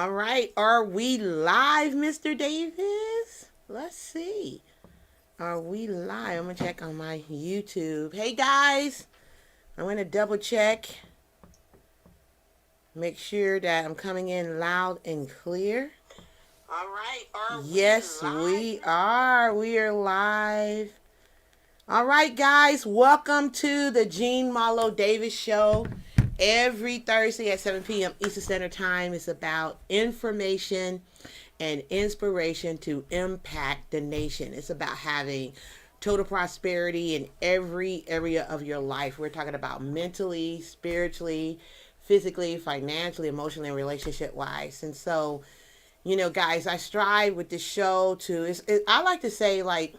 All right, are we live, Mr. Davis? Let's see. Are we live? I'm gonna check on my YouTube. Hey guys, I'm gonna double check. Make sure that I'm coming in loud and clear. All right, are Yes, we live? we are. We are live. All right, guys, welcome to the Marlo Davis Show. Every Thursday at 7 p.m. Eastern Standard Time is about information and inspiration to impact the nation. It's about having total prosperity in every area of your life. We're talking about mentally, spiritually, physically, financially, emotionally, and relationship wise. And so, guys, I strive with this show I like to say, like,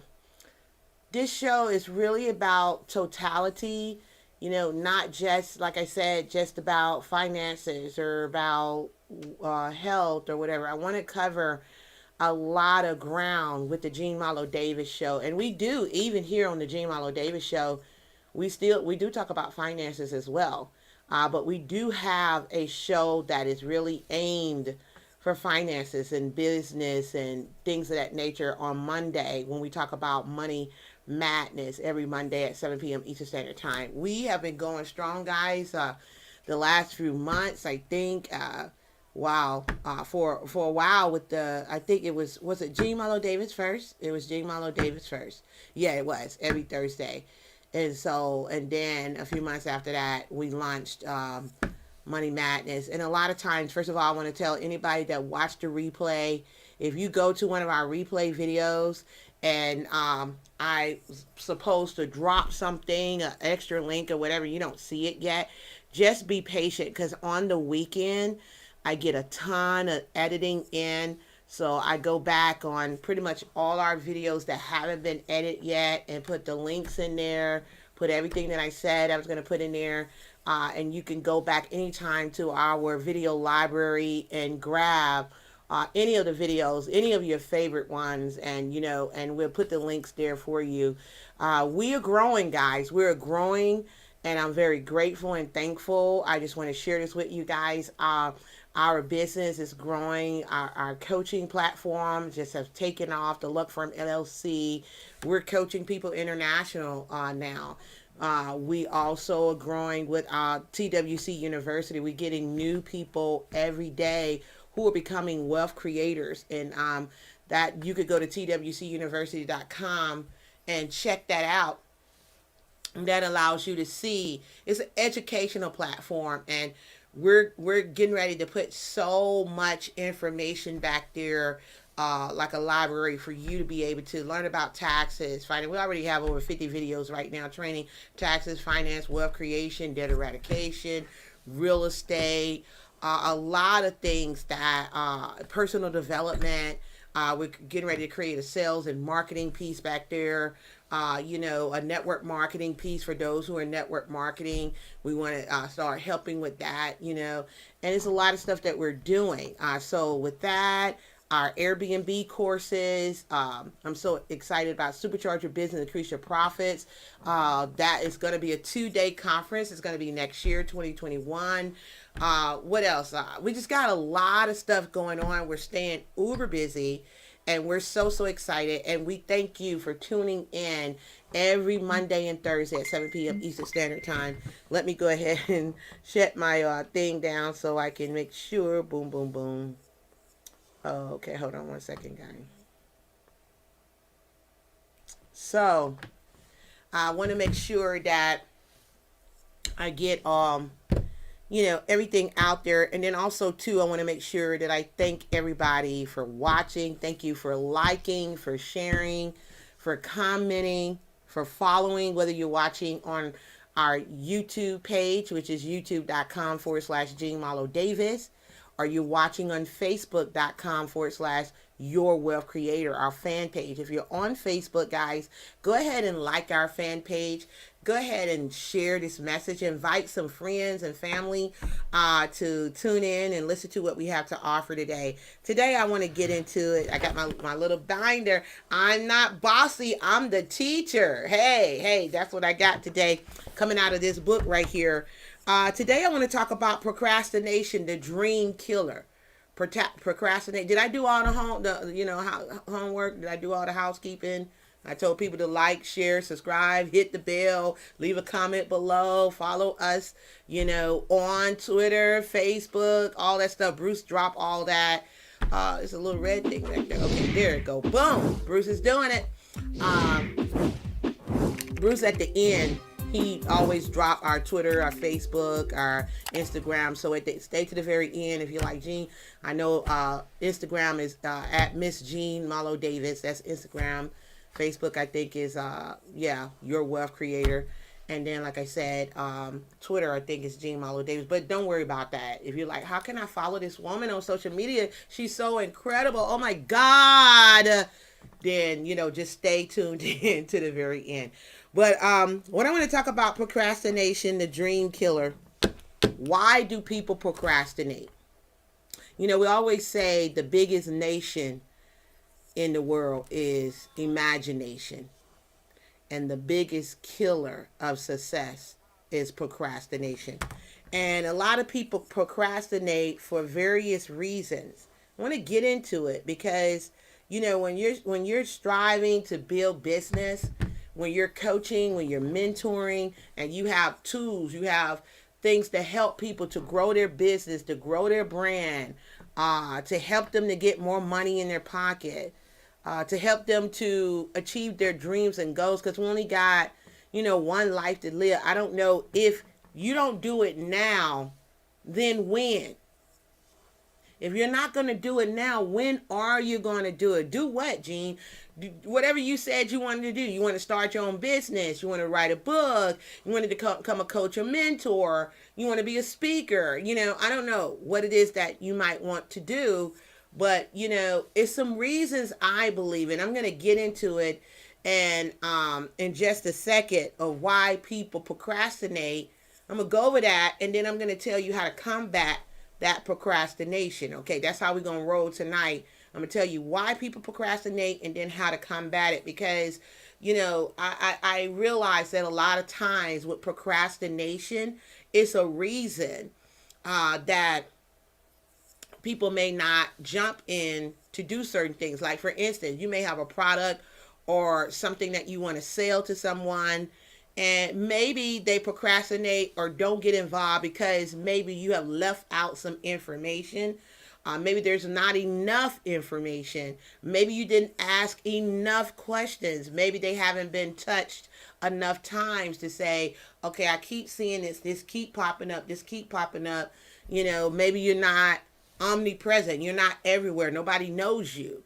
this show is really about totality, not just, like I said, just about finances or about health or whatever. I want to cover a lot of ground with the Marlo Davis show. And we do, even here on the Marlo Davis show, we do talk about finances as well. But we do have a show that is really aimed for finances and business and things of that nature on Monday when we talk about money madness every Monday at 7 p.m. Eastern Standard Time. We have been going strong, guys, the last few months. I think, wow, for a while with I think was it Marlo Davis first? It was Marlo Davis first. Yeah, it was every Thursday. And then a few months after that, we launched Money Madness. And a lot of times, first of all, I want to tell anybody that watched the replay, if you go to one of our replay videos and I supposed to drop something, an extra link or whatever, you don't see it yet, just be patient, because on the weekend, I get a ton of editing in. So I go back on pretty much all our videos that haven't been edited yet and put the links in there, put everything that I said I was going to put in there. And you can go back anytime to our video library and grab any of the videos, any of your favorite ones, and and we'll put the links there for you. We are growing, guys. We're growing, and I'm very grateful and thankful. I just want to share this with you guys. Our business is growing. Our coaching platform just has taken off. The Luck Firm LLC. We're coaching people international now. We also are growing with TWC University. We're getting new people every day who are becoming wealth creators. And that you could go to twcuniversity.com and check that out. And that allows you to see. It's an educational platform, and we're getting ready to put so much information back there, like a library for you to be able to learn about taxes, finance. We already have over 50 videos right now training taxes, finance, wealth creation, debt eradication, real estate, a lot of things that personal development. We're getting ready to create a sales and marketing piece back there. A network marketing piece for those who are network marketing. We want to start helping with that, and it's a lot of stuff that we're doing. So with that, our Airbnb courses, I'm so excited about Supercharge Your Business, Increase Your Profits. That is going to be a 2-day conference. It's going to be next year, 2021. What else? We just got a lot of stuff going on. We're staying uber busy. And we're so excited. And we thank you for tuning in every Monday and Thursday at 7 p.m. Eastern Standard Time. Let me go ahead and shut my thing down so I can make sure. Boom, boom, boom. Oh, okay. Hold on one second, guys. So, I want to make sure that I get everything out there. And then also too, I want to make sure that I thank everybody for watching. Thank you for liking, for sharing, for commenting, for following, whether you're watching on our YouTube page, which is youtube.com/Jean Marlo Davis, or you're watching on facebook.com/Your Wealth Creator, our fan page. If you're on Facebook, guys, go ahead and like our fan page. Go ahead and share this message. Invite some friends and family to tune in and listen to what we have to offer today. Today, I want to get into it. I got my little binder. I'm not bossy. I'm the teacher. Hey, that's what I got today coming out of this book right here. Today, I want to talk about procrastination, the dream killer. procrastinate. Did I do all the homework? Did I do all the housekeeping? I told people to like, share, subscribe, hit the bell, leave a comment below, follow us, on Twitter, Facebook, all that stuff. Bruce dropped all that. It's a little red thing right there. Okay, there it go. Boom. Bruce is doing it. Bruce at the end, he always drop our Twitter, our Facebook, our Instagram. So stay to the very end if you like Jean. I know Instagram is at Miss Jean Marlo Davis. That's Instagram. Facebook, I think, is Your Wealth Creator. And then, like I said, Twitter, I think, is Jean Marlo Davis. But don't worry about that. If you're like, how can I follow this woman on social media? She's so incredible. Oh, my God. Then, just stay tuned in to the very end. But what I want to talk about, procrastination, the dream killer. Why do people procrastinate? We always say the biggest nation in the world is imagination. And the biggest killer of success is procrastination. And a lot of people procrastinate for various reasons. I want to get into it because, when you're striving to build business, when you're coaching, when you're mentoring, and you have tools, you have things to help people to grow their business, to grow their brand, to help them to get more money in their pocket, to help them to achieve their dreams and goals, because we only got, one life to live. I don't know, if you don't do it now, then when? If you're not going to do it now, when are you going to do it? Do what, Gene? Whatever you said you wanted to do. You want to start your own business. You want to write a book. You wanted to become a coach or mentor. You want to be a speaker. I don't know what it is that you might want to do. But, it's some reasons I believe, and I'm going to get into it and in just a second of why people procrastinate. I'm going to go over that, and then I'm going to tell you how to combat that procrastination. Okay, that's how we're going to roll tonight. I'm going to tell you why people procrastinate and then how to combat it. Because, I realize that a lot of times with procrastination, it's a reason that people may not jump in to do certain things. Like, for instance, you may have a product or something that you want to sell to someone, and maybe they procrastinate or don't get involved because maybe you have left out some information. Maybe there's not enough information. Maybe you didn't ask enough questions. Maybe they haven't been touched enough times to say, okay, I keep seeing this keep popping up, maybe you're not omnipresent. You're not everywhere. Nobody knows you.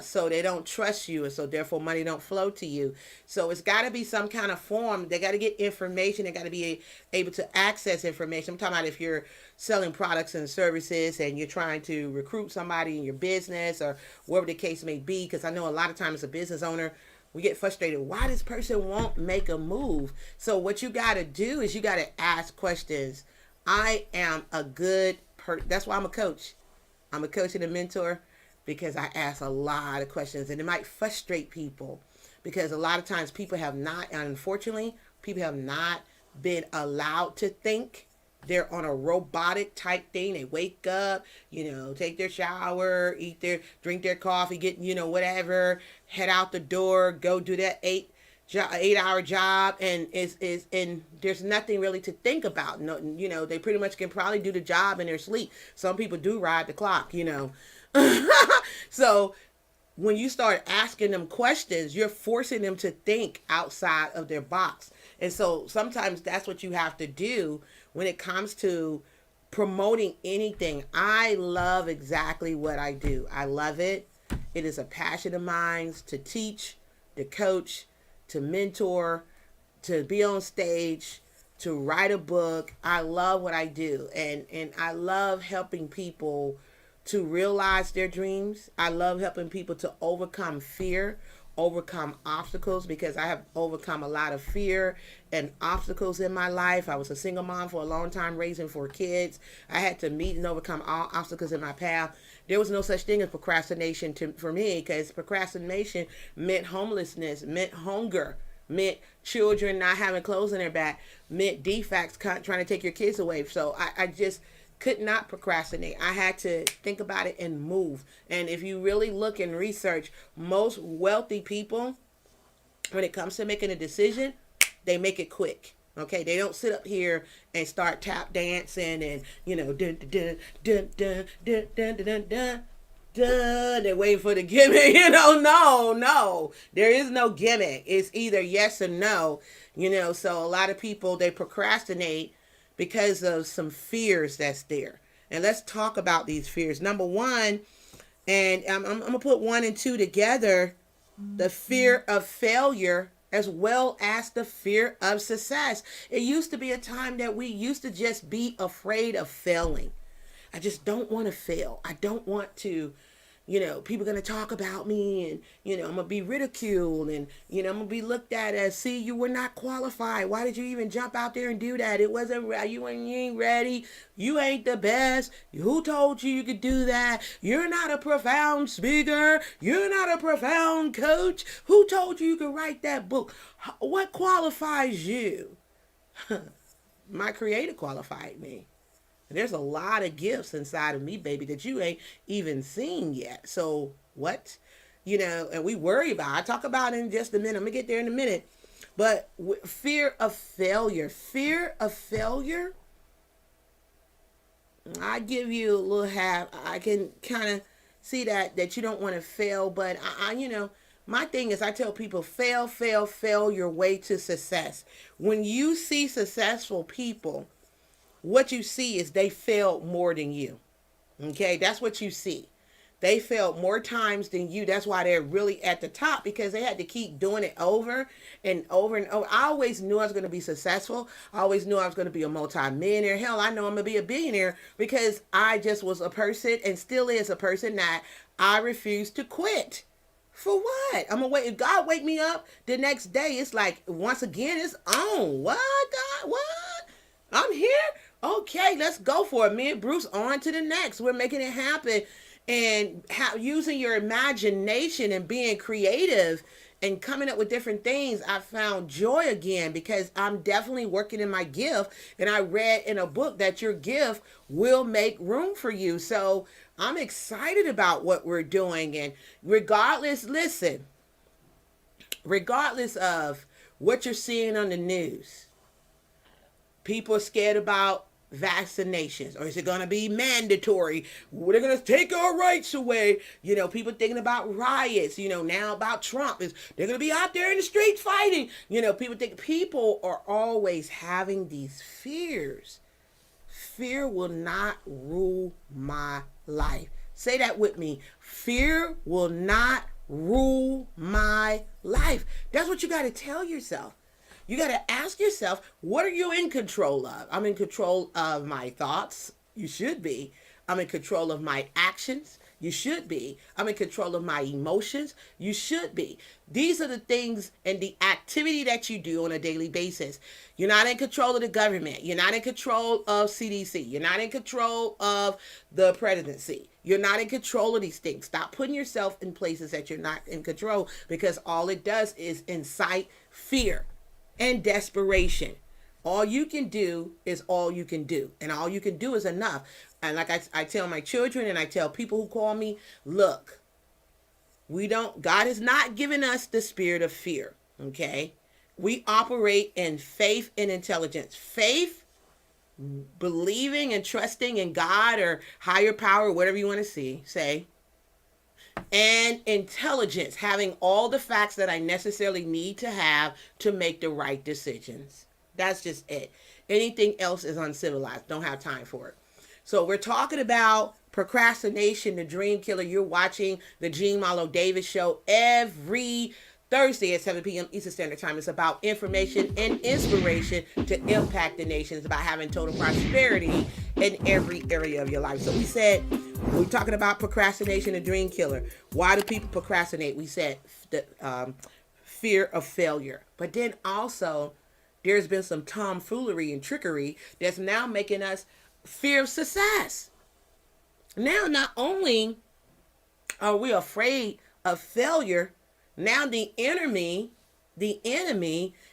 So they don't trust you, and so therefore money don't flow to you. So it's got to be some kind of form. They got to get information. They got to be able to access information. I'm talking about if you're selling products and services and you're trying to recruit somebody in your business or whatever the case may be, because I know a lot of times as a business owner, we get frustrated. Why this person won't make a move? So what you got to do is you got to ask questions. I am a good person. That's why I'm a coach. I'm a coach and a mentor, because I ask a lot of questions, and it might frustrate people because a lot of times people have not, unfortunately, people have not been allowed to think. They're on a robotic type thing. They wake up, take their shower, drink their coffee, get, whatever, head out the door, go do that 8-hour job, and and there's nothing really to think about. No, they pretty much can probably do the job in their sleep. Some people do ride the clock, So when you start asking them questions, you're forcing them to think outside of their box. And so sometimes that's what you have to do when it comes to promoting anything. I love exactly what I do. I love it. It is a passion of mine to teach, to coach, to mentor, to be on stage, to write a book. I love what I do. And I love helping people to realize their dreams. I love helping people to overcome fear, overcome obstacles, because I have overcome a lot of fear and obstacles in my life. I was a single mom for a long time, raising 4 kids. I had to meet and overcome all obstacles in my path. There was no such thing as procrastination for me, because procrastination meant homelessness, meant hunger, meant children not having clothes in their back, meant defects trying to take your kids away. So I just could not procrastinate. I had to think about it and move. And if you really look and research, most wealthy people, when it comes to making a decision, they make it quick. Okay, they don't sit up here and start tap dancing and dun dun dun dun dun dun dun dun dun. They're waiting for the gimmick. No, there is no gimmick. It's either yes or no. So a lot of people, they procrastinate because of some fears that's there. And let's talk about these fears. Number one, and I'm gonna put 1 and 2 together: the fear of failure as well as the fear of success. It used to be a time that we used to just be afraid of failing. I just don't want to fail. I don't want to, people going to talk about me, and, I'm going to be ridiculed, and, I'm going to be looked at as, see, you were not qualified. Why did you even jump out there and do that? It wasn't right. You ain't ready. You ain't the best. Who told you could do that? You're not a profound speaker. You're not a profound coach. Who told you could write that book? What qualifies you? My creator qualified me. There's a lot of gifts inside of me, baby, that you ain't even seen yet. So what? And we worry about it. I'll talk about it in just a minute. I'm going to get there in a minute. But fear of failure. Fear of failure. I give you a little half. I can kind of see that you don't want to fail. But, my thing is I tell people, fail your way to success. When you see successful people, what you see is they failed more than you. Okay, that's what you see. They failed more times than you. That's why they're really at the top, because they had to keep doing it over and over and over. I always knew I was going to be successful. I always knew I was going to be a multi-millionaire. Hell, I know I'm going to be a billionaire because I just was a person, and still is a person, that I refused to quit. For what? I'm going to wait. If God wake me up the next day, it's like, once again, it's on. What, God? What? I'm here? Okay, let's go for it. Me and Bruce, on to the next. We're making it happen. And using your imagination and being creative and coming up with different things, I found joy again, because I'm definitely working in my gift. And I read in a book that your gift will make room for you. So I'm excited about what we're doing. And regardless of what you're seeing on the news, people are scared about vaccinations, or is it going to be mandatory? They're going to take our rights away. People thinking about riots, now about Trump, they're going to be out there in the streets fighting. People are always having these fears. Fear will not rule my life. Say that with me. Fear will not rule my life. That's what you got to tell yourself. You got to ask yourself, what are you in control of? I'm in control of my thoughts. You should be. I'm in control of my actions. You should be. I'm in control of my emotions. You should be. These are the things and the activity that you do on a daily basis. You're not in control of the government. You're not in control of CDC. You're not in control of the presidency. You're not in control of these things. Stop putting yourself in places that you're not in control, because all it does is incite fear and desperation. All you can do is all you can do. And all you can do is enough. And like I tell my children, and I tell people who call me, look, God has not given us the spirit of fear. Okay. We operate in faith and intelligence. Faith, believing and trusting in God or higher power, whatever you want to say. And intelligence, having all the facts that I necessarily need to have to make the right decisions. That's just it. Anything else is uncivilized. Don't have time for it. So we're talking about procrastination, the dream killer. You're watching the Marlo Davis show every Thursday at 7 p.m. Eastern Standard Time. It's about information and inspiration to impact the nation. It's about having total prosperity in every area of your life. So we said, we're talking about procrastination, the dream killer. Why do people procrastinate? We said the fear of failure. But then also, there's been some tomfoolery and trickery that's now making us fear of success. Now, not only are we afraid of failure, now the enemy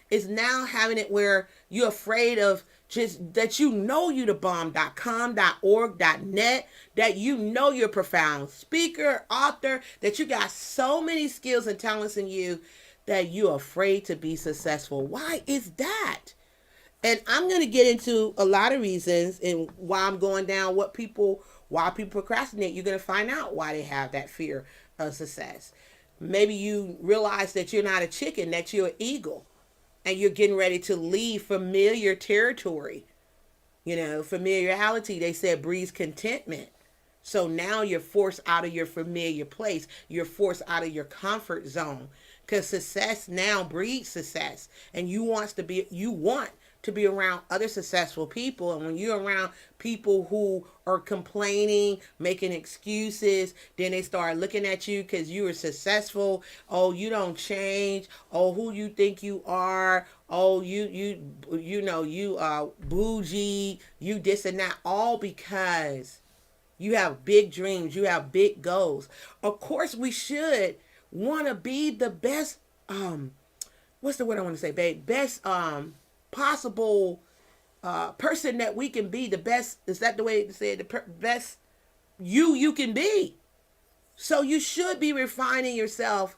is now having it where you're afraid of just that you know you the bomb.com, .org, .net, that you know you're a profound speaker, author, that you got so many skills and talents in you that you're afraid to be successful. Why is that? And I'm going to get into a lot of reasons and why I'm going down why people procrastinate. You're going to find out why they have that fear of success. Maybe you realize that you're not a chicken, that you're an eagle, and you're getting ready to leave familiar territory. Familiarity, they said, breeds contentment. So now you're forced out of your familiar place. You're forced out of your comfort zone. Because success now breeds success. And you want to be around other successful people. And when you're around people who are complaining, making excuses, then they start looking at you because you are successful. Oh, you don't change. Oh, who you think you are. Oh, you bougie, you this and that, all because you have big dreams, you have big goals. Of course, we should want to be the best, what's the word I want to say, babe? Best possible person that we can be, the best, is that the way to say it? Best you can be. So you should be refining yourself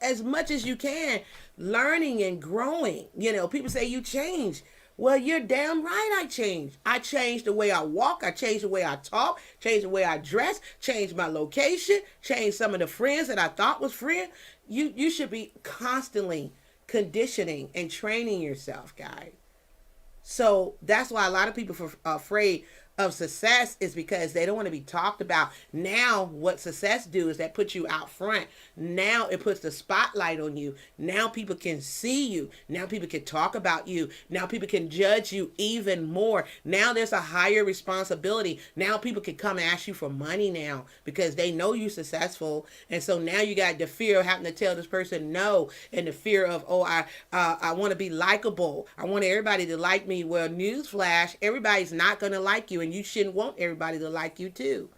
as much as you can, learning and growing. People say you change. Well, you're damn right I changed. I changed the way I walk. I changed the way I talk. Changed the way I dress. Changed my location. Changed some of the friends that I thought was friends. You should be constantly conditioning and training yourself, guys. So that's why a lot of people are afraid of success, is because they don't want to be talked about. Now what success do is that puts you out front. Now it puts the spotlight on you. Now people can see you. Now people can talk about you. Now people can judge you even more. Now there's a higher responsibility. Now people can come ask you for money now because they know you're successful. And so now you got the fear of having to tell this person no, and the fear of, I want to be likable. I want everybody to like me. Well, newsflash, everybody's not going to like you, and you shouldn't want everybody to like you too.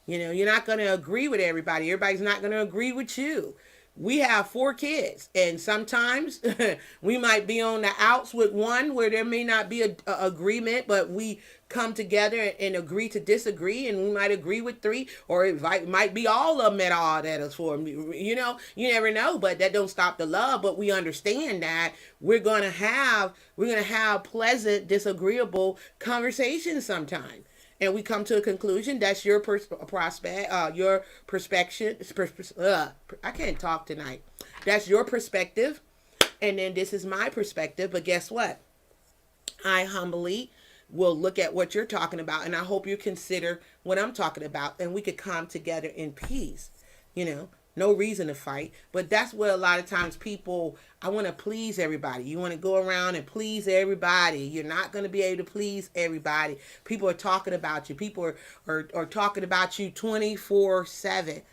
You're not going to agree with everybody. Everybody's not going to agree with you. We have 4 kids, and sometimes we might be on the outs with one where there may not be a agreement, but we come together and agree to disagree, and we might agree with 3, or it might be all of them at all that is for me. You never know, but that don't stop the love. But we understand that we're gonna have pleasant, disagreeable conversations sometimes. And we come to a conclusion. That's your your perspective. I can't talk tonight. That's your perspective. And then this is my perspective. But guess what? I humbly will look at what you're talking about. And I hope you consider what I'm talking about. And we could come together in peace. No reason to fight. But that's what a lot of times people, I want to please everybody. You want to go around and please everybody. You're not going to be able to please everybody. People are talking about you. People are talking about you 24/7.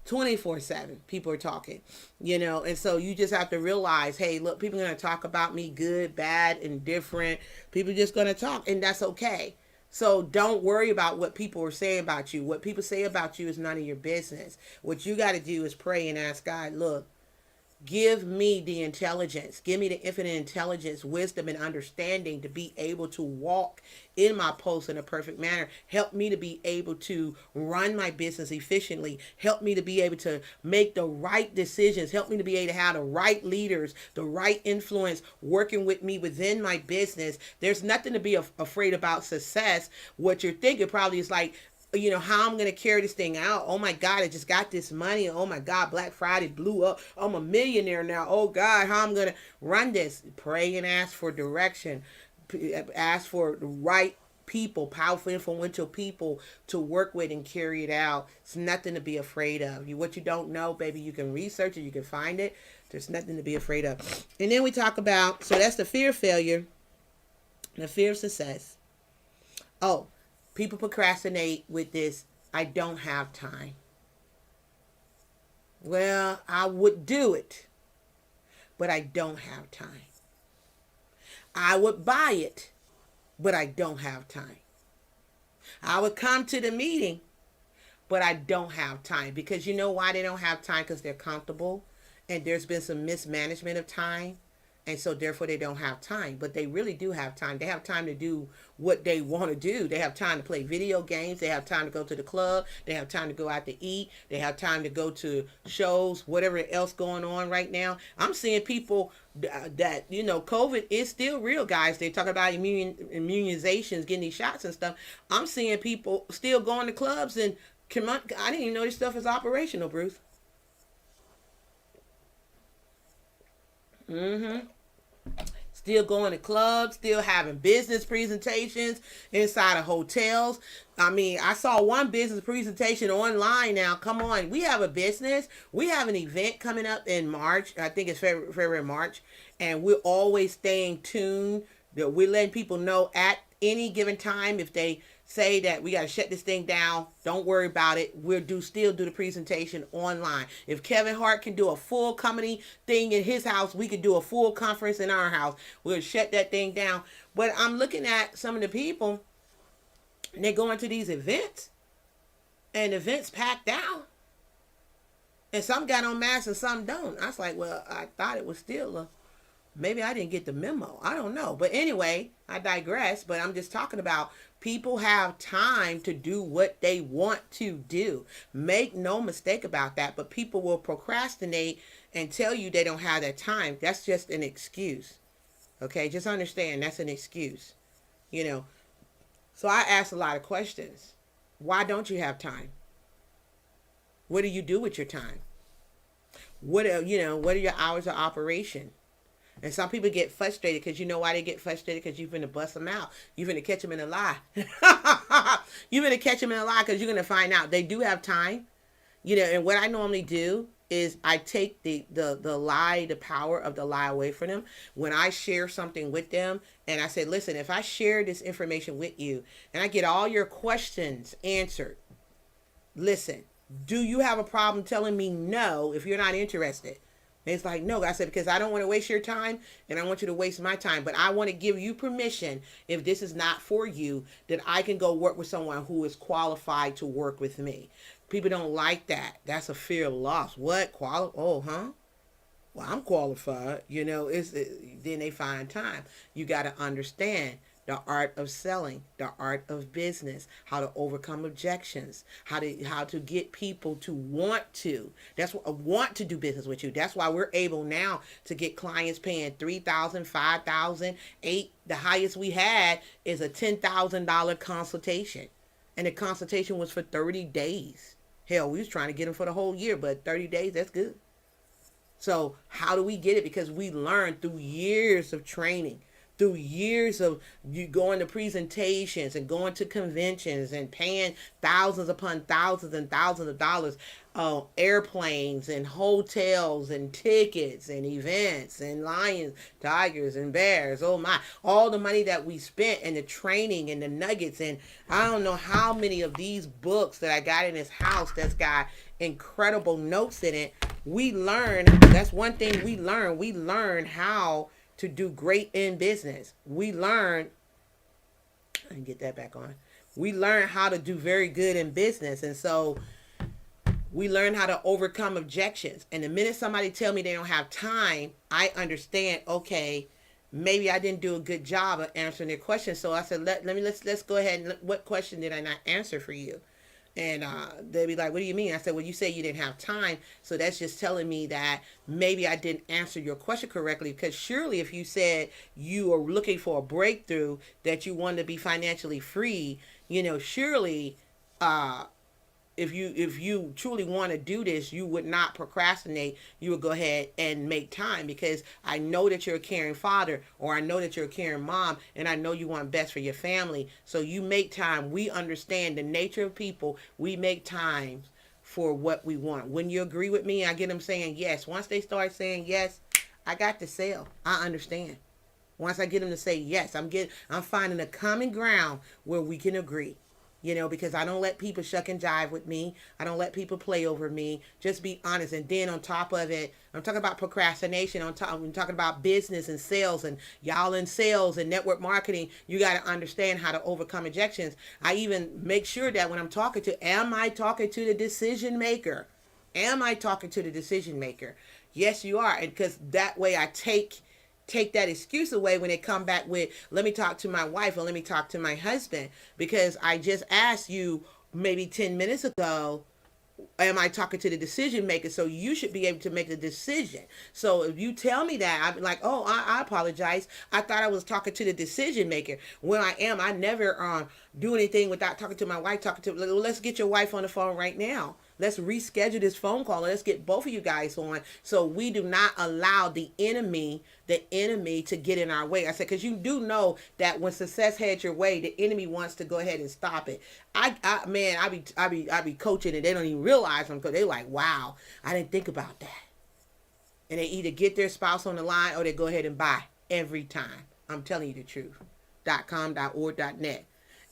24/7 people are talking, and so you just have to realize, hey, look, people are going to talk about me, good, bad, indifferent. People are just going to talk, and that's okay. So don't worry about what people are saying about you. What people say about you is none of your business. What you got to do is pray and ask God, look, give me the intelligence. Give me the infinite intelligence, wisdom, and understanding to be able to walk in my post in a perfect manner. Help me to be able to run my business efficiently. Help me to be able to make the right decisions. Help me to be able to have the right leaders, the right influence working with me within my business. There's nothing to be afraid about success. What you're thinking probably is like, how I'm going to carry this thing out. Oh my God, I just got this money. Oh my God, Black Friday blew up. I'm a millionaire now. Oh God, how I'm going to run this? Pray and ask for direction. Ask for the right people, powerful, influential people to work with and carry it out. It's nothing to be afraid of. What you don't know, baby, you can research it. You can find it. There's nothing to be afraid of. And then we talk about, so that's the fear of failure, the fear of success. Oh, people procrastinate with this, I don't have time. Well, I would do it, but I don't have time. I would buy it, but I don't have time. I would come to the meeting, but I don't have time. Because you know why they don't have time? Because they're comfortable, and there's been some mismanagement of time. And so therefore they don't have time, but they really do have time. They have time to do what they want to do. They have time to play video games. They have time to go to the club. They have time to go out to eat. They have time to go to shows, whatever else going on right now. I'm seeing people that, COVID is still real, guys. They talk about immunizations, getting these shots and stuff. I'm seeing people still going to clubs and I didn't even know this stuff is operational, Bruce. Mm-hmm. Still going to clubs, still having business presentations inside of hotels. I mean, I saw one business presentation online now. Come on, we have a business. We have an event coming up in March. I think it's February, March. And we're always staying tuned. We're letting people know at any given time if they say that we got to shut this thing down, don't worry about it. Still do the presentation online. If Kevin Hart can do a full comedy thing in his house, we could do a full conference in our house. We'll shut that thing down. But I'm looking at some of the people, and they're going to these events, and events packed out. And some got on masks and some don't. I was like, well, I thought it was still maybe I didn't get the memo. I don't know. But anyway, I digress. But I'm just talking about people have time to do what they want to do. Make no mistake about that. But people will procrastinate and tell you they don't have that time. That's just an excuse. Okay? Just understand that's an excuse. So I ask a lot of questions. Why don't you have time? What do you do with your time? What are your hours of operation? And some people get frustrated because you know why they get frustrated? Because you're going to bust them out. You're going to catch them in a lie. You're going to catch them in a lie because you're going to find out they do have time. And what I normally do is I take the lie, the power of the lie away from them. When I share something with them and I say, listen, if I share this information with you and I get all your questions answered, listen, do you have a problem telling me no if you're not interested? And it's like, no, I said, because I don't want to waste your time and I want you to waste my time. But I want to give you permission, if this is not for you, that I can go work with someone who is qualified to work with me. People don't like that. That's a fear of loss. What? Oh, huh? Well, I'm qualified. Then they find time. You got to understand the art of selling, the art of business, how to overcome objections, how to get people to want to do business with you. That's why we're able now to get clients paying $3,000, $5,000, $8,000. The highest we had is a $10,000 consultation, and the consultation was for 30 days. Hell, we was trying to get them for the whole year, but 30 days, that's good. So how do we get it? Because we learned through years of training, through years of you going to presentations and going to conventions and paying thousands upon thousands and thousands of dollars, airplanes and hotels and tickets and events and lions, tigers and bears. Oh my, all the money that we spent and the training and the nuggets. And I don't know how many of these books that I got in this house that's got incredible notes in it. We learn, that's one thing we learn. We learn how to do great in business. We learn, I can get that back on. We learn how to do very good in business. And so we learn how to overcome objections. And the minute somebody tell me they don't have time, I understand, okay, maybe I didn't do a good job of answering their question. So I said, let's go ahead and what question did I not answer for you? And they'd be like, what do you mean? I said, well, you say you didn't have time. So that's just telling me that maybe I didn't answer your question correctly. Because surely if you said you are looking for a breakthrough, that you want to be financially free, surely if you truly want to do this, you would not procrastinate. You would go ahead and make time, because I know that you're a caring father, or I know that you're a caring mom, and I know you want best for your family. So you make time. We understand the nature of people. We make time for what we want. When you agree with me, I get them saying yes. Once they start saying yes, I got to sell. I understand. Once I get them to say yes, I'm finding a common ground where we can agree. Because I don't let people shuck and jive with me. I don't let people play over me. Just be honest. And then on top of it, I'm talking about procrastination. I'm talking about business and sales, and y'all in sales and network marketing. You got to understand how to overcome objections. I even make sure that when I'm talking to, am I talking to the decision maker? Am I talking to the decision maker? Yes, you are. And because that way I take take that excuse away when they come back with, let me talk to my wife or let me talk to my husband, because I just asked you maybe 10 minutes ago, am I talking to the decision maker? So you should be able to make a decision. So if you tell me that, I'm like, oh, I apologize. I thought I was talking to the decision maker. When I never do anything without talking to my wife. Let's get your wife on the phone right now. Let's reschedule this phone call and let's get both of you guys on, so we do not allow the enemy to get in our way. I said, because you do know that when success heads your way, the enemy wants to go ahead and stop it. I be coaching and they don't even realize them, because they like, wow, I didn't think about that. And they either get their spouse on the line or they go ahead and buy every time. I'm telling you the truth. .com, .org, .net.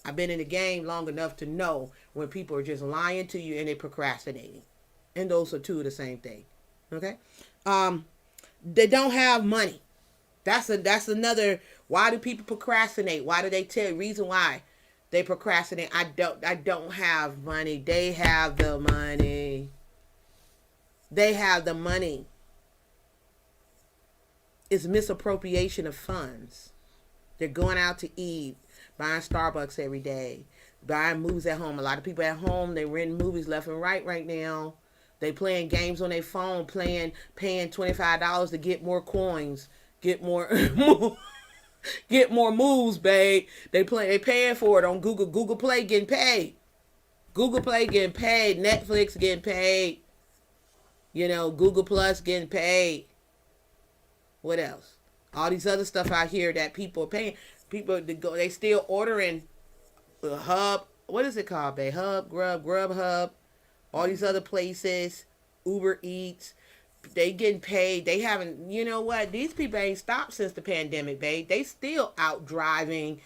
I've been in the game long enough to know when people are just lying to you and they're procrastinating. And those are two of the same thing. Okay? They don't have money. That's another. Why do people procrastinate? Why do they tell you? Reason why they procrastinate? I don't have money. They have the money. They have the money. It's misappropriation of funds. They're going out to eat, buying Starbucks every day, buying movies at home. A lot of people at home, they rent movies left and right now. They playing games on their phone, paying $25 to get more coins, get more get more moves, babe. They paying for it on Google Play, getting paid. Google Play getting paid, Netflix getting paid. Google Plus getting paid. What else? All these other stuff out here that people are paying. They still ordering Hub. What is it called, babe? Hub, Grubhub. All these other places. Uber Eats. They getting paid. They haven't, you know what? These people ain't stopped since the pandemic, babe. They still out driving,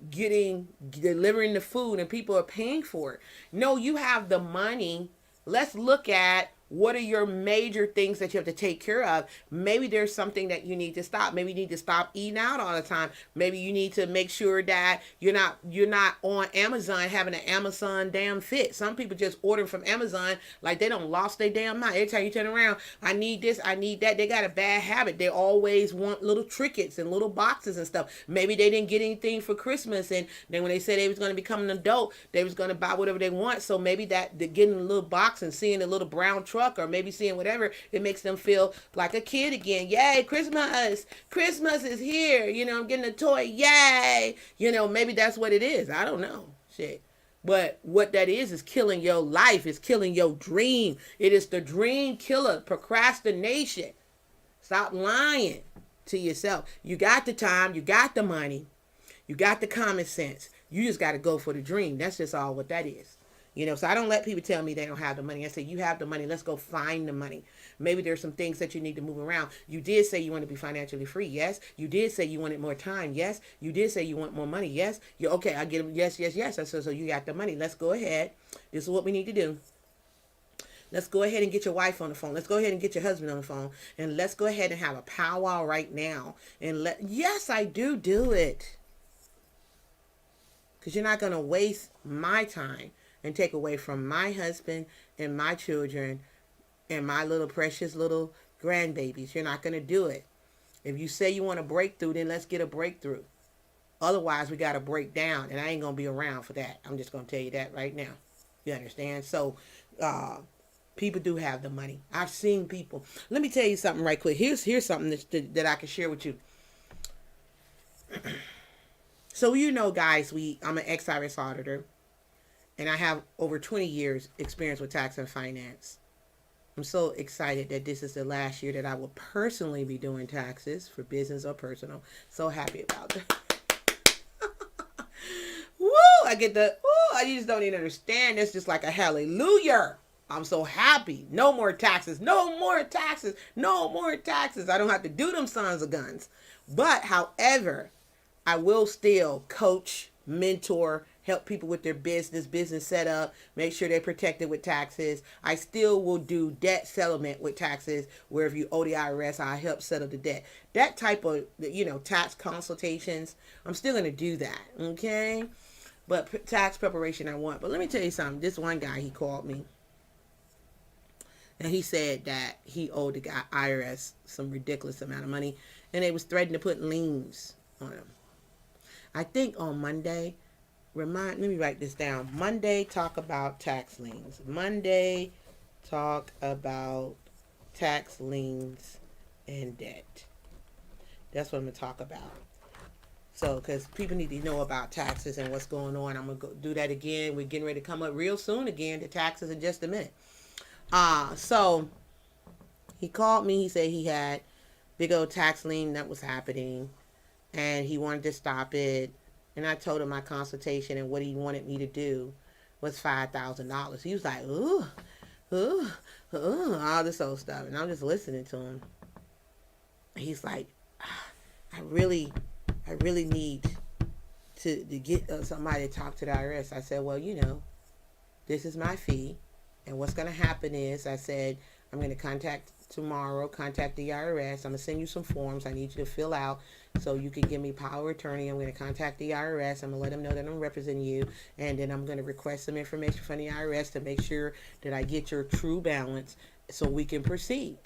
delivering the food, and people are paying for it. No, you have the money. Let's look at, what are your major things that you have to take care of? Maybe there's something that you need to stop. Maybe you need to stop eating out all the time. Maybe you need to make sure that you're not on Amazon having an Amazon damn fit. Some people just order from Amazon like they don't lost their damn mind. Every time you turn around, I need this, I need that. They got a bad habit. They always want little trinkets and little boxes and stuff. Maybe they didn't get anything for Christmas, and then when they said they was going to become an adult, they was going to buy whatever they want. So maybe that they're getting a little box and seeing a little brown truck, or maybe seeing whatever, it makes them feel like a kid again. Yay, Christmas is here. I'm getting a toy. Yay. Maybe that's what it is. I don't know. Shit. But what that is killing your life. It's killing your dream. It is the dream killer. Procrastination. Stop lying to yourself. You got the time. You got the money. You got the common sense. You just got to go for the dream. That's just all what that is. So I don't let people tell me they don't have the money. I say, you have the money. Let's go find the money. Maybe there's some things that you need to move around. You did say you want to be financially free. Yes. You did say you wanted more time. Yes. You did say you want more money. Yes. You're okay. I get them. Yes. I said, so you got the money. Let's go ahead. This is what we need to do. Let's go ahead and get your wife on the phone. Let's go ahead and get your husband on the phone. And let's go ahead and have a powwow right now. And yes, I do it. Because you're not going to waste my time and take away from my husband and my children and my little precious little grandbabies. You're not going to do it. If you say you want a breakthrough, then let's get a breakthrough. Otherwise, we got to break down, and I ain't going to be around for that. I'm just going to tell you that right now. You understand? So, people do have the money. I've seen people. Let me tell you something right quick. Here's something that I can share with you. So, guys, I'm an ex-IRS auditor. And I have over 20 years experience with tax and finance. I'm so excited that this is the last year that I will personally be doing taxes for business or personal. So happy about that. Woo! I just don't even understand. It's just like a hallelujah. I'm so happy. No more taxes. No more taxes. No more taxes. I don't have to do them sons of guns. But however, I will still coach, mentor, help people with their business setup, make sure they're protected with taxes. I still will do debt settlement with taxes, where if you owe the IRS, I help settle the debt. That type of, tax consultations, I'm still going to do that, okay? But tax preparation I want. But let me tell you something. This one guy, he called me, and he said that he owed the IRS some ridiculous amount of money. and they was threatening to put liens on him. I think on Monday, let me write this down. Monday, talk about tax liens. Monday, talk about tax liens and debt. That's what I'm going to talk about. So, because people need to know about taxes and what's going on. I'm going to go do that again. We're getting ready to come up real soon again to taxes in just a minute. So he called me. He said he had big old tax lien that was happening and he wanted to stop it. And I told him my consultation and what he wanted me to do was $5,000. He was like, ooh, all this old stuff. And I'm just listening to him. He's like, I really need to get somebody to talk to the IRS. I said, well, this is my fee. And what's going to happen is, I said, I'm going to contact the IRS. I'm going to send you some forms I need you to fill out so you can give me power of attorney. I'm going to contact the IRS. I'm going to let them know that I'm representing you. And then I'm going to request some information from the IRS to make sure that I get your true balance so we can proceed.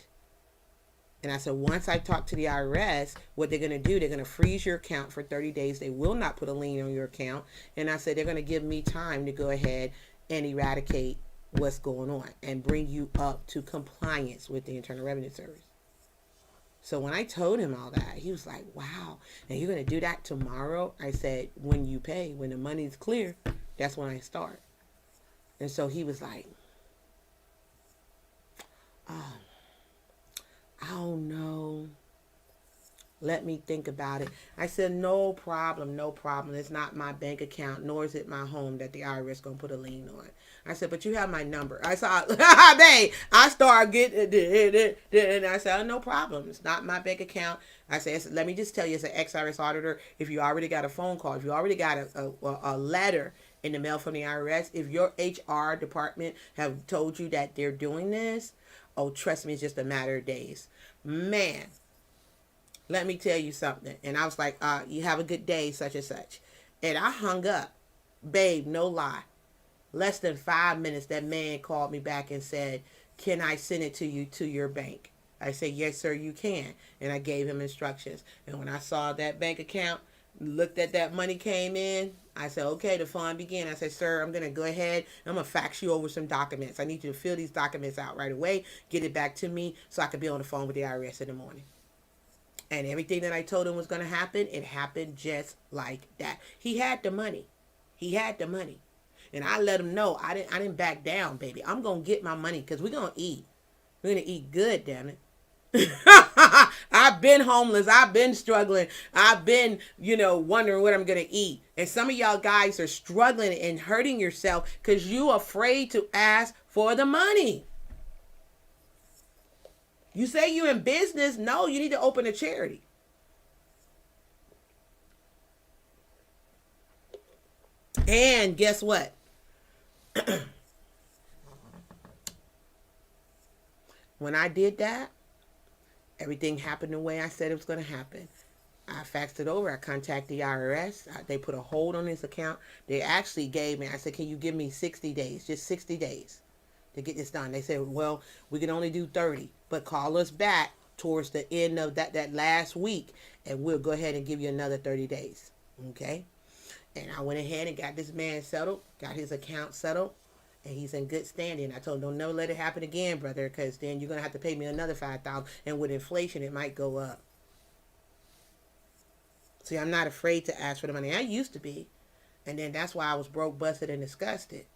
And I said, once I talk to the IRS, what they're going to do, they're going to freeze your account for 30 days. They will not put a lien on your account. And I said, they're going to give me time to go ahead and eradicate what's going on and bring you up to compliance with the Internal Revenue Service. So when I told him all that, he was like, wow, and you're going to do that tomorrow? I said, when you pay, when the money's clear, that's when I start. And so he was like, oh, I don't know. Let me think about it. I said, no problem. It's not my bank account, nor is it my home that the IRS going to put a lien on. I said, but you have my number. I saw, babe, I started getting, and I said, oh, no problem. It's not my bank account. I said, let me just tell you, as an ex-IRS auditor, if you already got a phone call, if you already got a letter in the mail from the IRS, if your HR department have told you that they're doing this, oh, trust me, it's just a matter of days. Man, let me tell you something. And I was like, you have a good day, such and such. And I hung up. Babe, no lie. Less than 5 minutes, that man called me back and said, can I send it to you to your bank? I said, yes, sir, you can. And I gave him instructions. And when I saw that bank account, looked at that money came in, I said, okay, the fun began. I said, sir, I'm going to go ahead. I'm going to fax you over some documents. I need you to fill these documents out right away. Get it back to me so I can be on the phone with the IRS in the morning. And everything that I told him was going to happen, it happened just like that. He had the money. And I let him know I didn't back down, baby. I'm going to get my money because we're going to eat. We're going to eat good, damn it. I've been homeless. I've been struggling. I've been, wondering what I'm going to eat. And some of y'all guys are struggling and hurting yourself because you're afraid to ask for the money. You say you're in business. No, you need to open a charity. And guess what? When I did that, everything happened the way I said it was going to happen. I faxed it over. I contacted the IRS. They put a hold on his account. They actually gave me, I said, can you give me 60 days? Just 60 days to get this done. They said, well, we can only do 30, but call us back towards the end of that last week, and we'll go ahead and give you another 30 days. Okay? And I went ahead and got this man settled, got his account settled, and he's in good standing. I told him, don't never let it happen again, brother, because then you're going to have to pay me another $5,000, and with inflation, it might go up. See, I'm not afraid to ask for the money. I used to be, and then that's why I was broke, busted, and disgusted.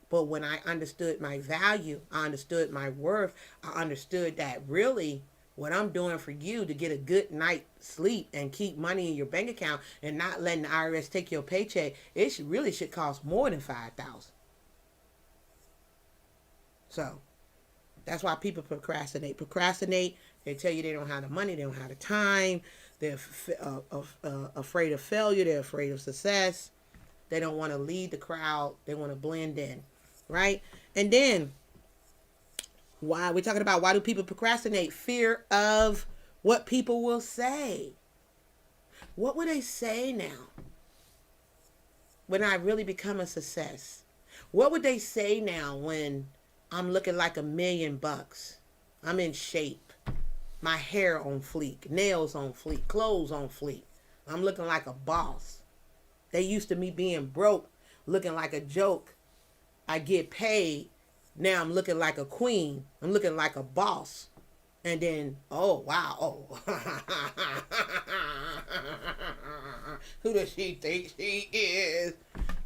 But when I understood my value, I understood my worth, I understood that really what I'm doing for you to get a good night's sleep and keep money in your bank account and not letting the IRS take your paycheck, it really should cost more than $5,000. So that's why people procrastinate. They tell you they don't have the money, they don't have the time, they're afraid of failure, they're afraid of success. They don't want to lead the crowd, they want to blend in, right? And then why we're talking about, why do people procrastinate? Fear of what people will say. What will they say now when I really become a success? What would they say now when I'm looking like $1 million? I'm in shape. My hair on fleek, nails on fleek, clothes on fleek. I'm looking like a boss. They used to me being broke, looking like a joke. I get paid. Now I'm looking like a queen. I'm looking like a boss. And then, oh, wow. Oh. Who does she think she is?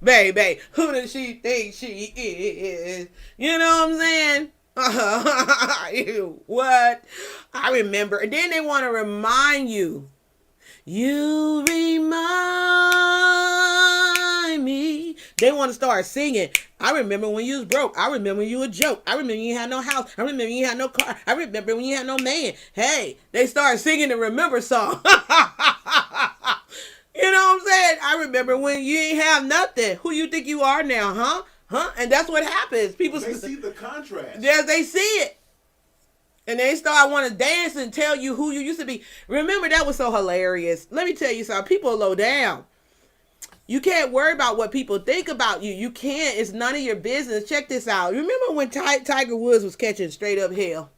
Baby, who does she think she is? You know what I'm saying? What? I remember. And then they want to remind you. You remind me. They want to start singing. I remember when you was broke. I remember when you were a joke. I remember when you had no house. I remember when you had no car. I remember when you had no man. Hey, they start singing the remember song. You know what I'm saying? I remember when you ain't have nothing. Who you think you are now, huh? Huh? And that's what happens. People see the contrast. Yes, they see it. And they start want to dance and tell you who you used to be. Remember, that was so hilarious. Let me tell you something. People are low down. You can't worry about what people think about you. You can't. It's none of your business. Check this out. Remember when Tiger Woods was catching straight up hell?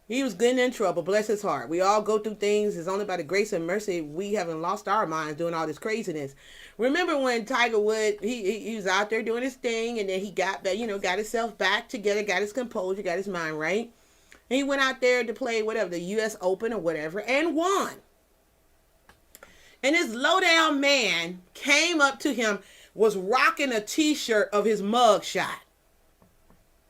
He was getting in trouble. Bless his heart. We all go through things. It's only by the grace and mercy we haven't lost our minds doing all this craziness. Remember when Tiger Woods, he was out there doing his thing, and then he got back, got himself back together, got his composure, got his mind right. And he went out there to play whatever, the U.S. Open or whatever, and won. And this low-down man came up to him, was rocking a T-shirt of his mugshot,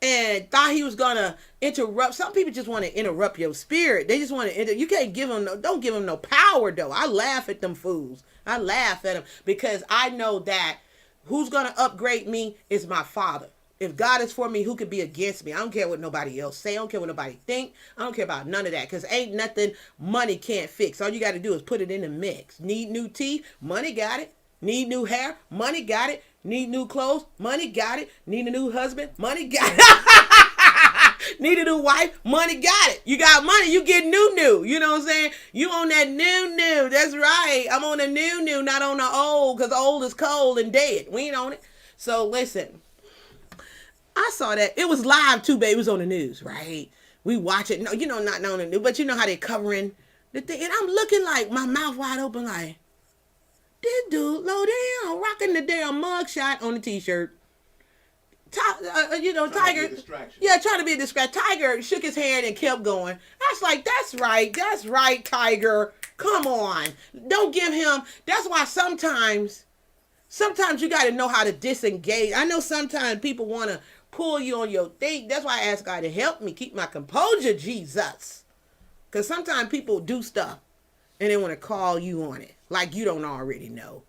and thought he was going to interrupt. Some people just want to interrupt your spirit. They just want to, you can't give them, don't give them no power, though. I laugh at them fools. I laugh at them because I know that who's going to upgrade me is my Father. If God is for me, who could be against me? I don't care what nobody else say. I don't care what nobody think. I don't care about none of that because ain't nothing money can't fix. All you got to do is put it in the mix. Need new teeth? Money got it. Need new hair? Money got it. Need new clothes? Money got it. Need a new husband? Money got it. Need a new wife? Money got it. You got money, you get new. You know what I'm saying? You on that new. That's right. I'm on the new, not on the old, because old is cold and dead. We ain't on it. So listen. I saw that. It was live too, baby. It was on the news, right? We watch it. No, not on the news, but you know how they covering the thing. And I'm looking like my mouth wide open like, this dude low down, rocking the damn mugshot on the T-shirt. Tiger. Yeah, trying to be a distraction. Tiger shook his hand and kept going. I was like, that's right, Tiger. Come on. Don't give him. That's why sometimes you got to know how to disengage. I know sometimes people want to pull you on your thing. That's why I ask God to help me keep my composure, Jesus. Because sometimes people do stuff and they want to call you on it like you don't already know.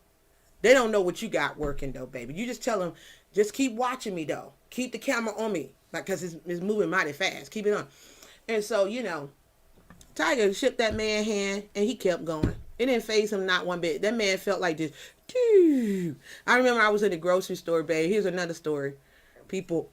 They don't know what you got working, though, baby. You just tell them, just keep watching me, though. Keep the camera on me, like, because it's moving mighty fast. Keep it on. And so, Tiger shook that man's hand and he kept going. It didn't faze him not one bit. That man felt like this. I remember I was in the grocery store, babe. Here's another story. People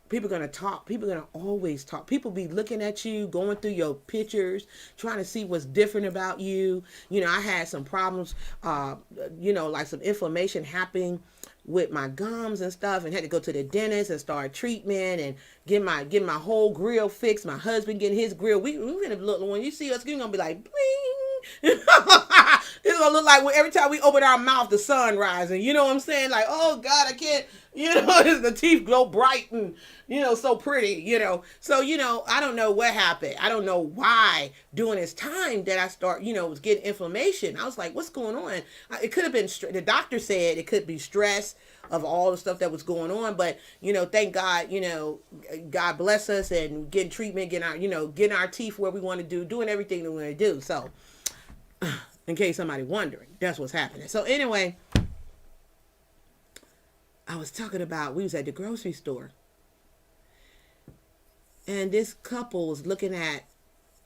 gonna talk. People gonna always talk. People be looking at you, going through your pictures, trying to see what's different about you. I had some problems, like some inflammation happening with my gums and stuff, and had to go to the dentist and start treatment and get my whole grill fixed. My husband getting his grill. We gonna look, when you see us, you're gonna be like, bling. It's gonna look like every time we open our mouth, the sun rising. You know what I'm saying? Like, oh God, I can't. The teeth glow bright and so pretty. So I don't know what happened. I don't know why during this time that I start was getting inflammation. I was like, what's going on? It could have been the doctor said it could be stress of all the stuff that was going on, but thank God, God bless us and getting treatment, getting our teeth where we want to do, doing everything that we want to do. So in case somebody wondering, that's what's happening. So anyway, I was talking about, we was at the grocery store and this couple was looking at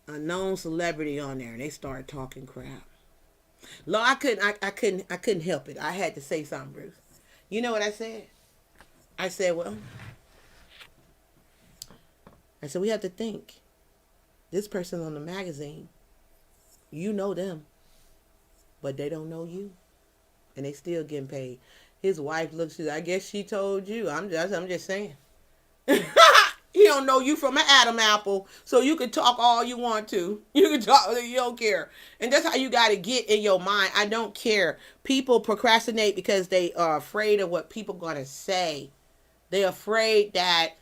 a known celebrity on there and they started talking crap. Lord, I couldn't help it. I had to say something, Bruce. You know what I said? I said, we have to think. This person on the magazine, you know them, but they don't know you. And they still getting paid. His wife looks at, I guess she told you. I'm just saying. He don't know you from an Adam apple, so you can talk all you want to. You can talk, you don't care. And that's how you got to get in your mind. I don't care. People procrastinate because they are afraid of what people going to say. They're afraid that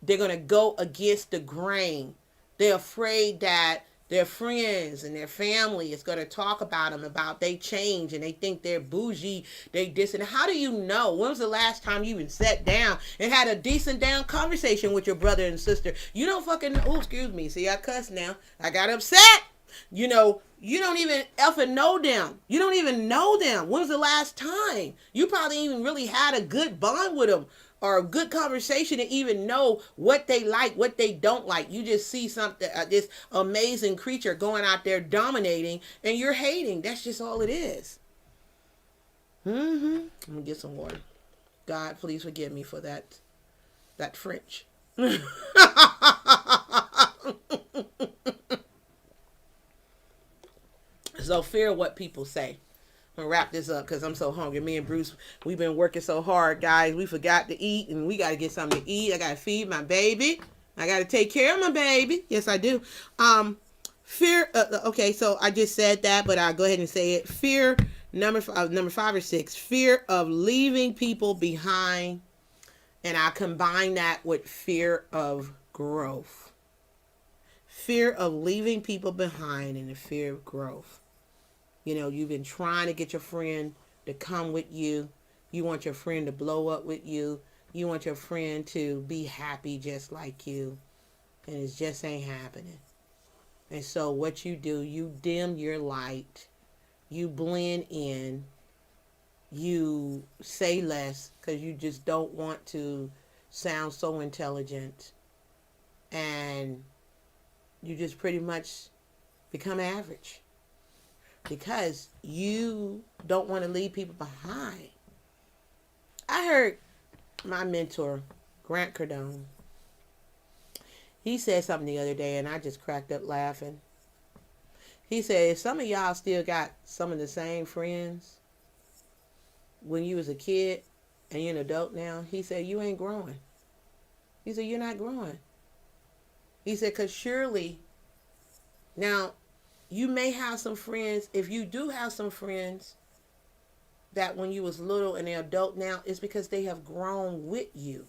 they're going to go against the grain. They're afraid that their friends and their family is going to talk about them, about they change, and they think they're bougie, they this. And how do you know? When was the last time you even sat down and had a decent down conversation with your brother and sister? You don't fucking, oh, excuse me. See, I cuss now. I got upset. You know, you don't even effing know them. You don't even know them. When was the last time? You probably even really had a good bond with them or a good conversation to even know what they like, what they don't like. You just see something, this amazing creature going out there dominating, and you're hating. That's just all it is. I'm gonna get some water. God, please forgive me for that French. So fear what people say. I'm gonna wrap this up because I'm so hungry. Me and Bruce, we've been working so hard, guys. We forgot to eat, and we got to get something to eat. I got to feed my baby. I got to take care of my baby. Yes, I do. Fear. Okay, so I just said that, but I'll go ahead and say it. Fear. Number 5 or 6. Fear of leaving people behind, and I combine that with fear of growth. Fear of leaving people behind and the fear of growth. You know, you've been trying to get your friend to come with you. You want your friend to blow up with you. You want your friend to be happy just like you. And it just ain't happening. And so what you do, you dim your light. You blend in. You say less because you just don't want to sound so intelligent. And you just pretty much become average. Because you don't want to leave people behind. I heard my mentor, Grant Cardone, he said something the other day and I just cracked up laughing. He said, if some of y'all still got some of the same friends when you was a kid and you're an adult now, he said, you ain't growing. He said, you're not growing. He said, because surely, now, you may have some friends, if you do have some friends that when you was little and they're adult now, it's because they have grown with you.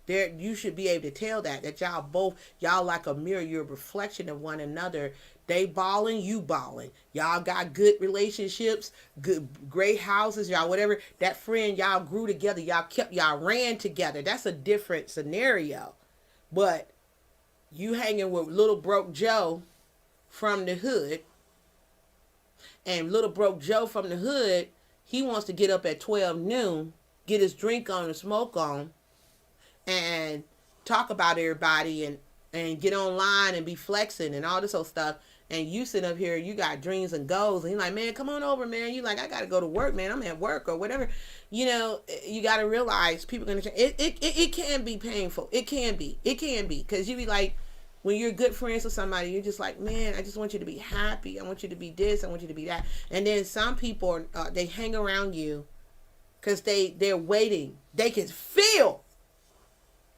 You should be able to tell that y'all like a mirror, you're a reflection of one another. They balling, you balling. Y'all got good relationships, good, great houses, y'all whatever. That friend, y'all grew together, y'all ran together. That's a different scenario. But you hanging with little broke Joe from the hood, and little broke Joe from the hood, he wants to get up at 12 noon, get his drink on and smoke on, and talk about everybody and get online and be flexing and all this old stuff. And you sit up here, you got dreams and goals, and you're like, man, come on over, man. You like, I gotta go to work, man. I'm at work or whatever. You know, you gotta realize people are gonna change. It can be painful. It can be, because you be like, when you're good friends with somebody, you're just like, man, I just want you to be happy. I want you to be this. I want you to be that. And then some people, they hang around you because they're waiting. They can feel.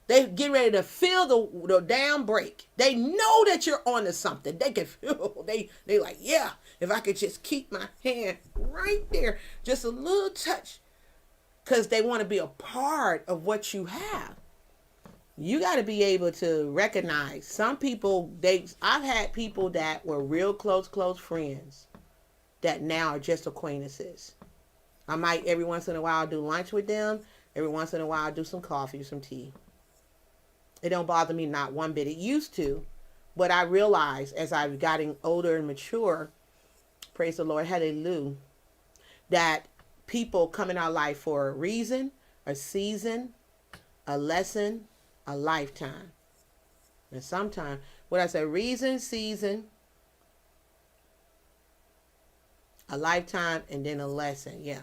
They get ready to feel the damn break. They know that you're onto something. They can feel. They like, yeah, if I could just keep my hand right there, just a little touch, because they want to be a part of what you have. You got to be able to recognize some people. I've had people that were real close friends that now are just acquaintances. I might every once in a while do lunch with them. Every once in a while do some coffee or some tea. It don't bother me not one bit. It used to, but I realized as I've gotten older and mature, praise the Lord, hallelujah, that people come in our life for a reason, a season, a lesson, a lifetime. And sometimes, what I say, reason, season, a lifetime, and then a lesson. Yeah,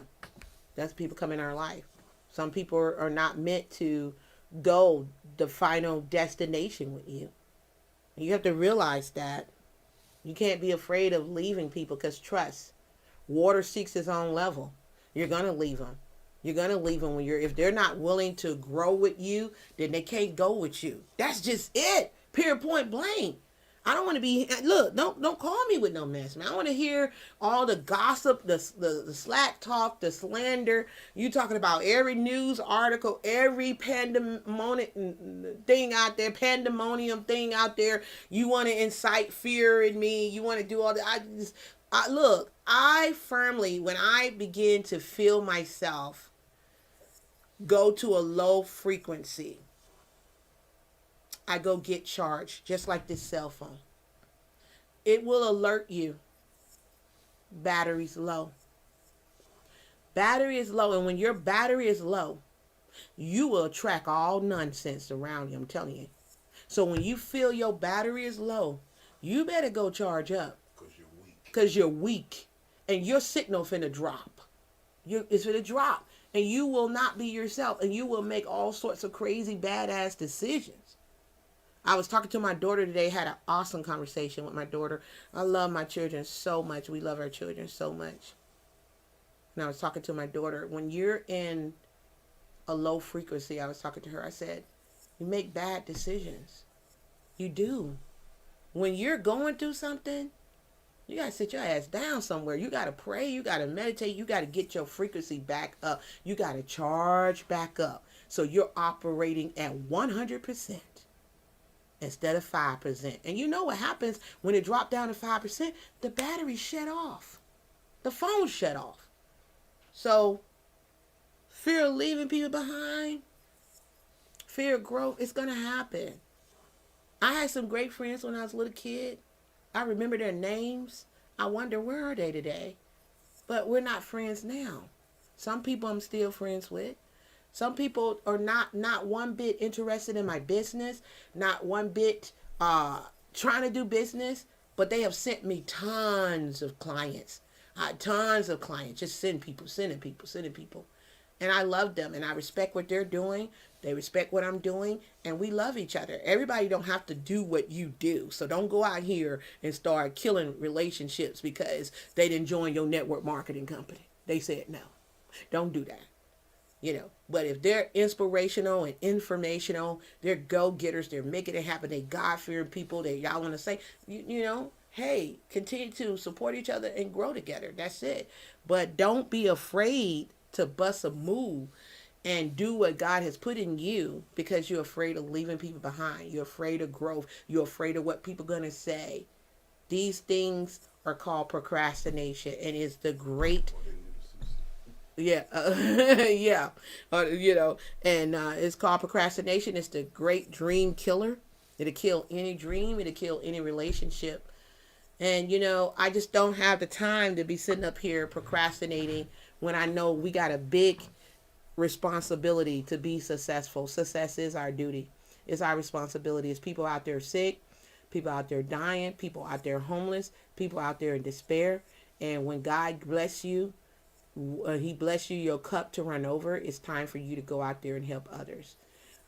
that's people come in our life. Some people are not meant to go the final destination with you. You have to realize that. You can't be afraid of leaving people, because trust, water seeks its own level. You're going to leave them. You're going to leave them if they're not willing to grow with you, then they can't go with you. That's just it. Period, point blank. I don't want to be, look, don't call me with no mess, man. I want to hear all the gossip, the slack talk, the slander. You talking about every news article, every pandemonium thing out there, pandemonium thing out there. You want to incite fear in me. You want to do all that. Look, I firmly, when I begin to feel myself go to a low frequency, I go get charged, just like this cell phone. It will alert you. Battery's low. Battery is low. And when your battery is low, you will attract all nonsense around you. I'm telling you. So when you feel your battery is low, you better go charge up. Because you're weak. And your signal finna drop. It's finna drop. And you will not be yourself. And you will make all sorts of crazy, badass decisions. I was talking to my daughter today, had an awesome conversation with my daughter. I love my children so much. We love our children so much. And I was talking to my daughter. When you're in a low frequency, I was talking to her. I said, you make bad decisions. You do. When you're going through something, you got to sit your ass down somewhere. You got to pray. You got to meditate. You got to get your frequency back up. You got to charge back up. So you're operating at 100%. Instead of 5%. And you know what happens when it dropped down to 5%? The battery shut off. The phone shut off. So, fear of leaving people behind, fear of growth, it's going to happen. I had some great friends when I was a little kid. I remember their names. I wonder, where are they today? But we're not friends now. Some people I'm still friends with. Some people are not one bit interested in my business, not one bit trying to do business, but they have sent me tons of clients. Just sending people. And I love them, and I respect what they're doing. They respect what I'm doing, and we love each other. Everybody don't have to do what you do. So don't go out here and start killing relationships because they didn't join your network marketing company. They said no. Don't do that. But if they're inspirational and informational, they're go-getters, they're making it happen, they God-fearing people that y'all want to say, hey, continue to support each other and grow together. That's it. But don't be afraid to bust a move and do what God has put in you because you're afraid of leaving people behind. You're afraid of growth. You're afraid of what people are going to say. These things are called procrastination, and it's the great... Yeah, and it's called procrastination. It's the great dream killer. It'll kill any dream. It'll kill any relationship. And, I just don't have the time to be sitting up here procrastinating when I know we got a big responsibility to be successful. Success is our duty. It's our responsibility. It's people out there sick, people out there dying, people out there homeless, people out there in despair. And when God bless you, He bless you, your cup to run over, it's time for you to go out there and help others.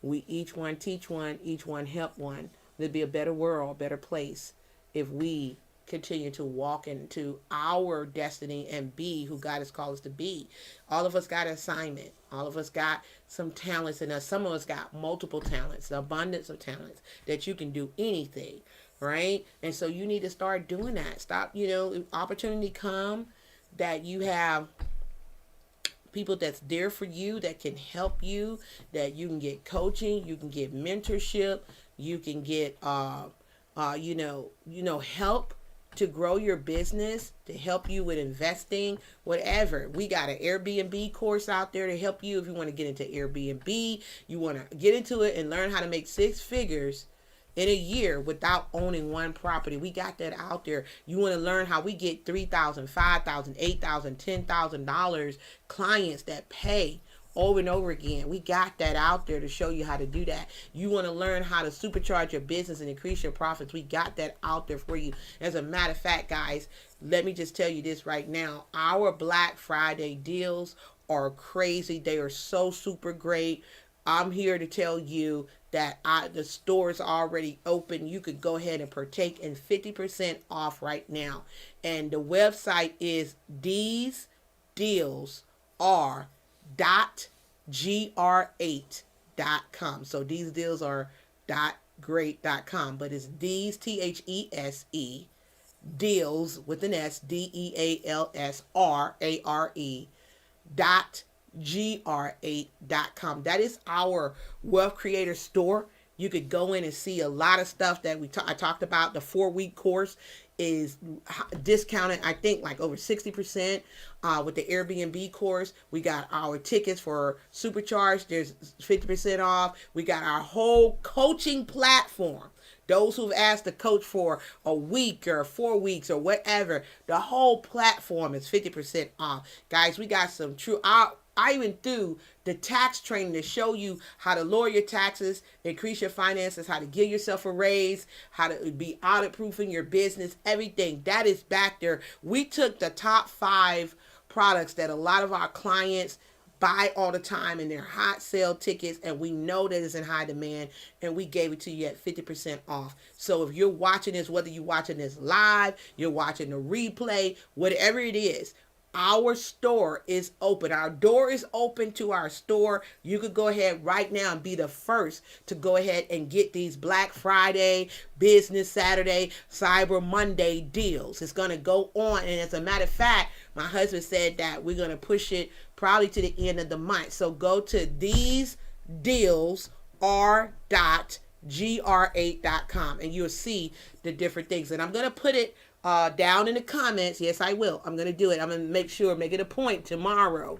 We each one teach one, each one help one. There'd be a better world, better place if we continue to walk into our destiny and be who God has called us to be. All of us got an assignment. All of us got some talents in us. Some of us got multiple talents, the abundance of talents that you can do anything, right? And so you need to start doing that. Stop, if opportunity come that you have people that's there for you, that can help you, that you can get coaching, you can get mentorship, you can get help to grow your business, to help you with investing, whatever. We got an Airbnb course out there to help you if you want to get into Airbnb, you want to get into it and learn how to make 6 figures in a year without owning one property. We got that out there. You want to learn how we get $3,000, $5,000, $8,000, $10,000 clients that pay over and over again. We got that out there to show you how to do that. You want to learn how to supercharge your business and increase your profits. We got that out there for you. As a matter of fact, guys, let me just tell you this right now. Our Black Friday deals are crazy. They are so super great. I'm here to tell you that the store is already open. You could go ahead and partake in 50% off right now. And the website is these deals are gr8.com. So these deals are .great.com, but it's D's, THESE, deals with an S, DEALSRARE gr8.com. That is our wealth creator store. You could go in and see a lot of stuff that I talked about. The 4-week course is discounted, I think, like over 60%. With the Airbnb course, we got our tickets for Supercharged. There's 50% off. We got our whole coaching platform. Those who've asked to coach for a week or 4 weeks or whatever, the whole platform is 50% off. Guys, we got some true... I even threw the tax training to show you how to lower your taxes, increase your finances, how to give yourself a raise, how to be audit proofing your business, everything. That is back there. We took the top 5 products that a lot of our clients buy all the time and they're hot sale tickets, and we know that it's in high demand, and we gave it to you at 50% off. So if you're watching this, whether you're watching this live, you're watching the replay, whatever it is, our store is open. Our door is open to our store. You could go ahead right now and be the first to go ahead and get these Black Friday, Business Saturday, Cyber Monday deals. It's going to go on. And as a matter of fact, my husband said that we're going to push it probably to the end of the month. So go to these deals gr8.com and you'll see the different things. And I'm going to put it down in the comments. Yes, I will. I'm going to do it. I'm going to make it a point tomorrow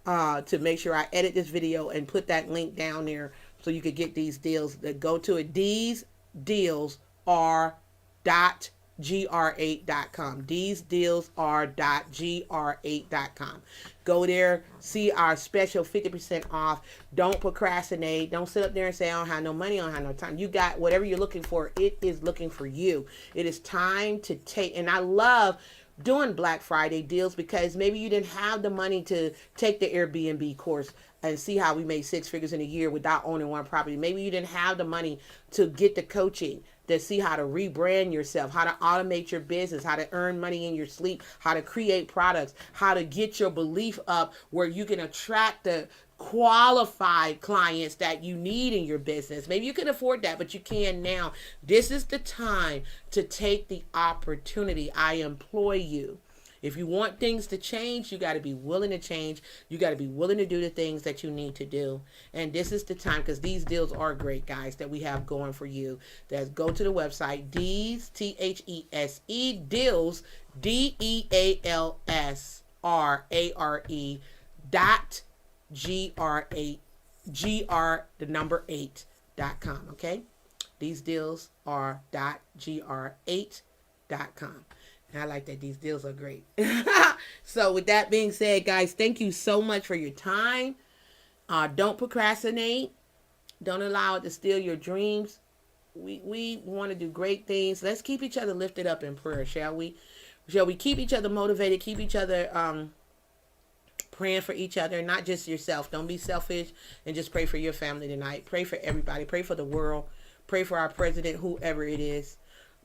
to make sure I edit this video and put that link down there so you could get these deals. That go to it. These deals are gr8.com. These deals are gr8.com. Go there, see our special 50% off. Don't procrastinate. Don't sit up there and say, I don't have no money, I don't have no time. You got whatever you're looking for. It is looking for you. It is time to take, and I love doing Black Friday deals because maybe you didn't have the money to take the Airbnb course and see how we made 6 figures in a year without owning one property. Maybe you didn't have the money to get the coaching to see how to rebrand yourself, how to automate your business, how to earn money in your sleep, how to create products, how to get your belief up where you can attract the qualified clients that you need in your business. Maybe you can afford that, but you can now. This is the time to take the opportunity. I employ you. If you want things to change, you got to be willing to change. You got to be willing to do the things that you need to do. And this is the time, because these deals are great, guys, that we have going for you. That's go to the website, D's, THESE, deals, DEALSRARE .gr8.com. Okay? These deals are .gr8.com. And I like that. These deals are great. So with that being said, guys, thank you so much for your time. Don't procrastinate. Don't allow it to steal your dreams. We want to do great things. Let's keep each other lifted up in prayer, shall we? Shall we keep each other motivated, keep each other praying for each other, not just yourself. Don't be selfish and just pray for your family tonight. Pray for everybody. Pray for the world. Pray for our president, whoever it is.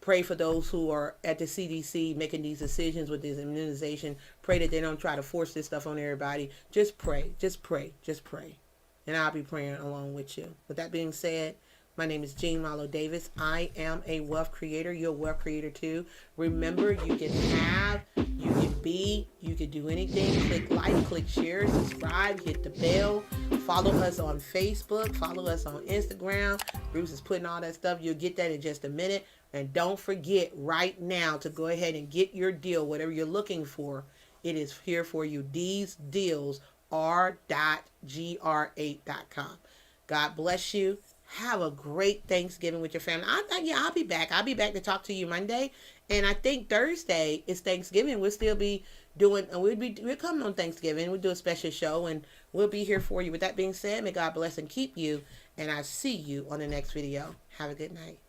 Pray for those who are at the CDC making these decisions with this immunization. Pray that they don't try to force this stuff on everybody. Just pray. Just pray. Just pray. And I'll be praying along with you. With that being said, my name is Marlo Davis. I am a wealth creator. You're a wealth creator too. Remember, you can have, you can be, you can do anything. Click like, click share, subscribe, hit the bell. Follow us on Facebook. Follow us on Instagram. Bruce is putting all that stuff. You'll get that in just a minute. And don't forget right now to go ahead and get your deal, whatever you're looking for. It is here for you. These deals are .gr8.com. God bless you. Have a great Thanksgiving with your family. I'll be back. I'll be back to talk to you Monday. And I think Thursday is Thanksgiving. We'll still be doing, we're coming on Thanksgiving. We'll do a special show and we'll be here for you. With that being said, may God bless and keep you. And I'll see you on the next video. Have a good night.